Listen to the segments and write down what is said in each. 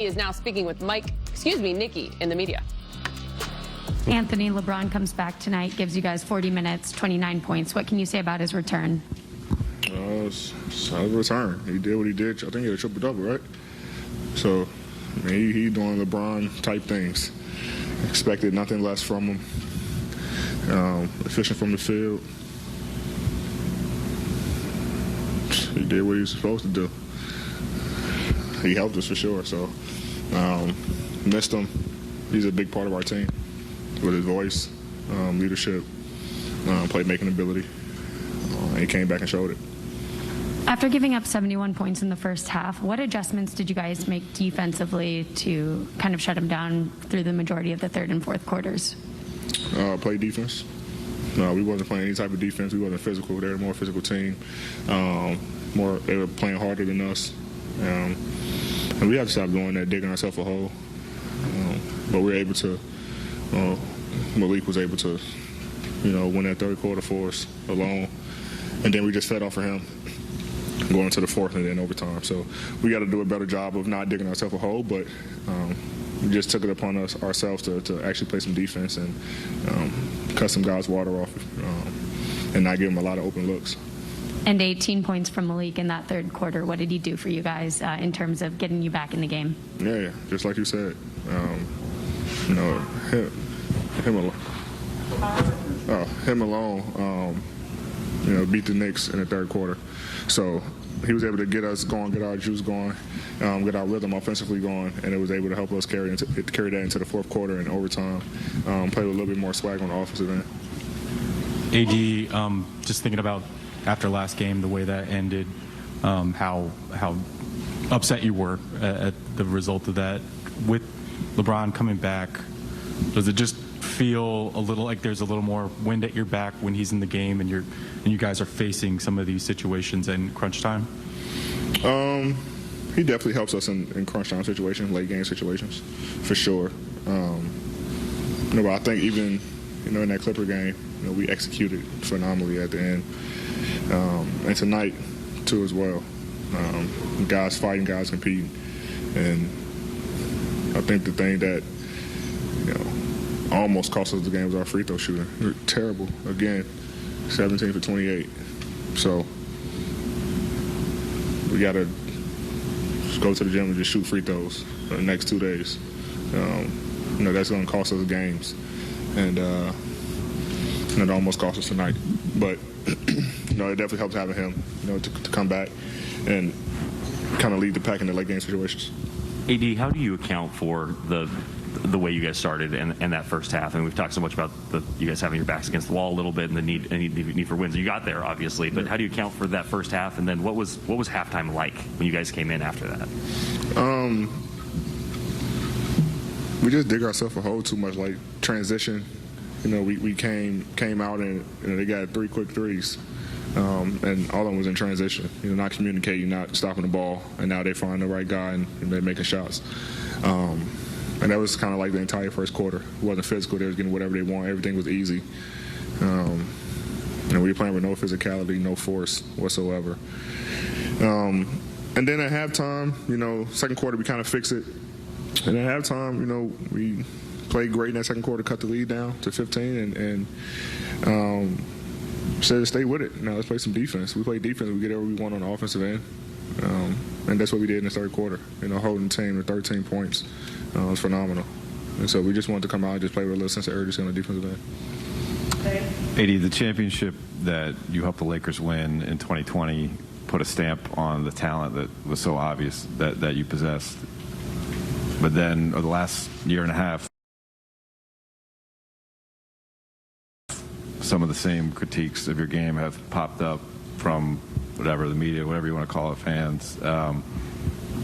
He is now speaking with Nikki in the media. Anthony, LeBron comes back tonight, gives you guys 40 minutes, 29 points. What can you say about his return? It's a return. He did what he did. I think he had a triple-double, right? So, I mean, he doing LeBron-type things. Expected nothing less from him. Efficient from the field. He did what he was supposed to do. He helped us for sure. So, missed him. He's a big part of our team with his voice, leadership, playmaking ability. He came back and showed it. After giving up 71 points in the first half, what adjustments did you guys make defensively to kind of shut him down through the majority of the third and fourth quarters? Play defense. We wasn't playing any type of defense. We wasn't physical. They were a more physical team. They were playing harder than us. And we had to stop doing that, digging ourselves a hole. But we were able to, Malik was able to, win that third quarter for us alone. And then we just fed off of him going into the fourth and then overtime. So we got to do a better job of not digging ourselves a hole, but we just took it upon ourselves to actually play some defense and cut some guys' water off and not give them a lot of open looks. And 18 points from Malik in that third quarter. What did he do for you guys in terms of getting you back in the game? Yeah, just like you said. Him alone, beat the Knicks in the third quarter. So he was able to get us going, get our juice going, get our rhythm offensively going, and it was able to help us carry that into the fourth quarter and overtime, play with a little bit more swag on the offensive end. AD, just thinking about after last game, the way that ended, how upset you were at the result of that. With LeBron coming back, does it just feel a little like there's a little more wind at your back when he's in the game and you guys are facing some of these situations in crunch time? He definitely helps us in crunch time situations, late game situations, for sure. But I think even in that Clipper game, we executed phenomenally at the end, and tonight too as well. Guys fighting, guys competing, and I think the thing that almost cost us the game was our free throw shooting. We were terrible again, 17 for 28. So we got to go to the gym and just shoot free throws for the next 2 days. That's going to cost us games, and it almost cost us tonight. But it definitely helps having him, to come back and kind of lead the pack in the late game situations. AD, how do you account for the way you guys started and that first half? And we've talked so much about you guys having your backs against the wall a little bit and the need for wins. You got there, obviously, but how do you account for that first half? And then what was halftime like when you guys came in after that? We just dig ourselves a hole too much, like transition. We came out and they got 3 quick threes. And all of them was in transition, not communicating, not stopping the ball, and now they find the right guy and they're making shots. And that was kind of like the entire first quarter. It wasn't physical. They were getting whatever they want. Everything was easy. We were playing with no physicality, no force whatsoever. And then at halftime, second quarter, we kind of fixed it. And at halftime, we played great in that second quarter, cut the lead down to 15, and said stay with it. Now let's play some defense. We play defense. We get whatever we want on the offensive end. And that's what we did in the third quarter. Holding the team to 13 points. It was phenomenal. And so we just wanted to come out and just play with a little sense of urgency on the defensive end. AD, the championship that you helped the Lakers win in 2020 put a stamp on the talent that was so obvious that you possessed. But then over the last year and a half, some of the same critiques of your game have popped up from whatever, the media, whatever you want to call it, fans. And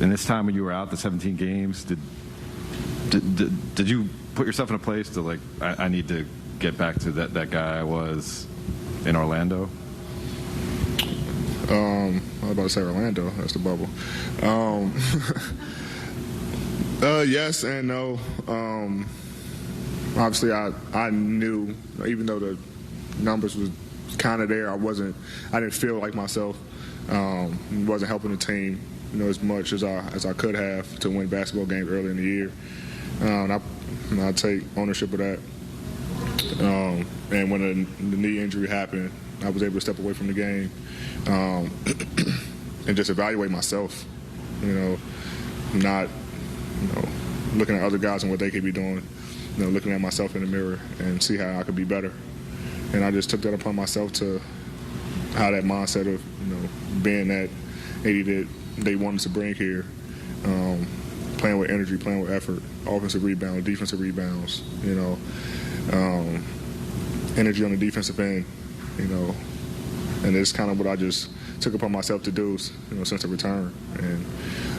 this time when you were out, the 17 games, did you put yourself in a place to I need to get back to that guy I was in Orlando? I was about to say Orlando. That's the bubble. Yes and no. Obviously, I knew, even though the numbers was kind of there, I didn't feel like myself. Wasn't helping the team. as much as I could have to win basketball games early in the year. And I take ownership of that. And when the knee injury happened, I was able to step away from the game and just evaluate myself. Not looking at other guys and what they could be doing. Looking at myself in the mirror and see how I could be better. And I just took that upon myself to have that mindset of being that 80 that they wanted to bring here, playing with energy, playing with effort, offensive rebounds, defensive rebounds, energy on the defensive end, and it's kind of what I just took upon myself to do, since the return. And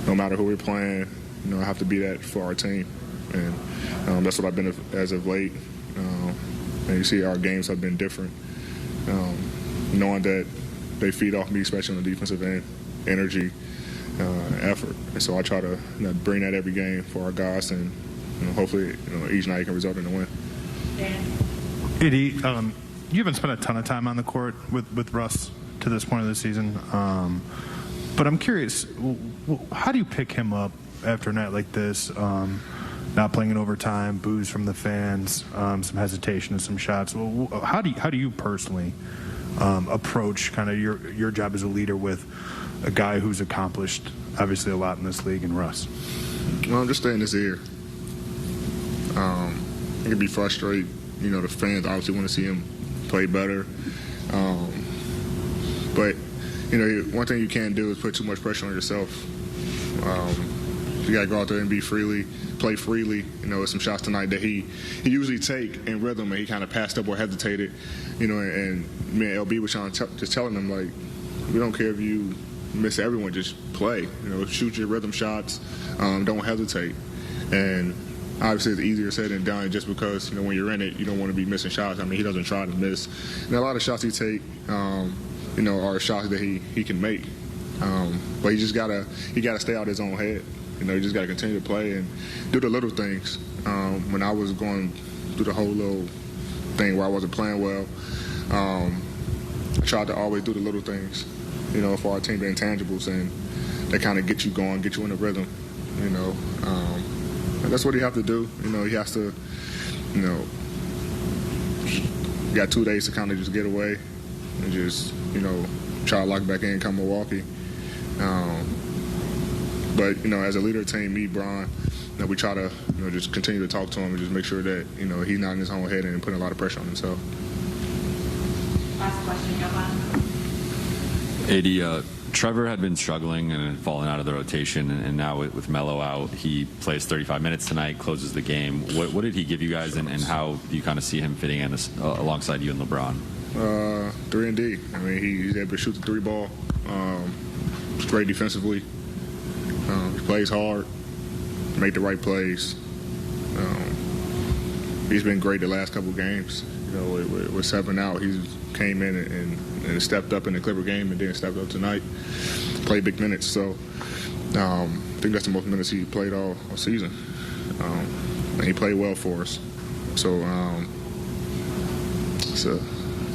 no matter who we're playing, I have to be that for our team, and that's what I've been as of late. And you see our games have been different, knowing that they feed off me, especially on the defensive end, energy, effort. And so I try to bring that every game for our guys, and hopefully each night can result in a win. Eddie, you haven't spent a ton of time on the court with Russ to this point of the season, but I'm curious, how do you pick him up after a night like this? Not playing in overtime, boos from the fans, some hesitation and some shots. How do you personally approach kind of your job as a leader with a guy who's accomplished obviously a lot in this league, and Russ? Well, just stay in his ear. It can be frustrating. The fans obviously want to see him play better. But, one thing you can't do is put too much pressure on yourself. You got to go out there and play freely. With some shots tonight that he usually take in rhythm, and he kind of passed up or hesitated. And me and LB was just telling him, like, we don't care if you miss everyone, just play. Shoot your rhythm shots. Don't hesitate. And obviously it's easier said than done, just because when you're in it, you don't want to be missing shots. I mean, he doesn't try to miss. And a lot of shots he take, are shots that he can make. But he gotta stay out of his own head. He just gotta continue to play and do the little things. When I was going through the whole little thing where I wasn't playing well, I tried to always do the little things, for our team, the intangibles, and they kind of get you going, get you in the rhythm, and that's what he have to do. He has to, got 2 days to kind of just get away and just, try to lock back in, come Milwaukee. But, as a leader of the team, me, Brian, we try to, just continue to talk to him and just make sure that, he's not in his own head and putting a lot of pressure on himself. Last question, Johan. Eddie, Trevor had been struggling and had fallen out of the rotation, and now with Melo out, he plays 35 minutes tonight, closes the game. What did he give you guys, and how do you kind of see him fitting in alongside you and LeBron? 3-and-D. I mean, he's able to shoot the three ball. He's great defensively. He plays hard, make the right plays. He's been great the last couple of games. With 7 out, he came in and stepped up in the Clipper game, and then stepped up tonight, played big minutes. So I think that's the most minutes he played all season. And he played well for us. So it's a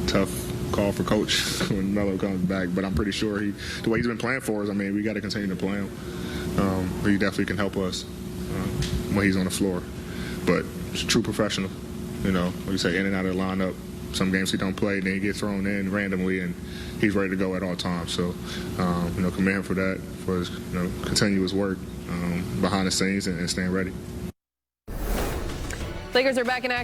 tough call for Coach when Melo comes back, but I'm pretty sure the way he's been playing for us, I mean, we got to continue to play him. He definitely can help us when he's on the floor. But he's a true professional. Like you say, in and out of the lineup. Some games he don't play, then he gets thrown in randomly, and he's ready to go at all times. So, commend him for that, for his continuous work behind the scenes and staying ready. Lakers are back in action.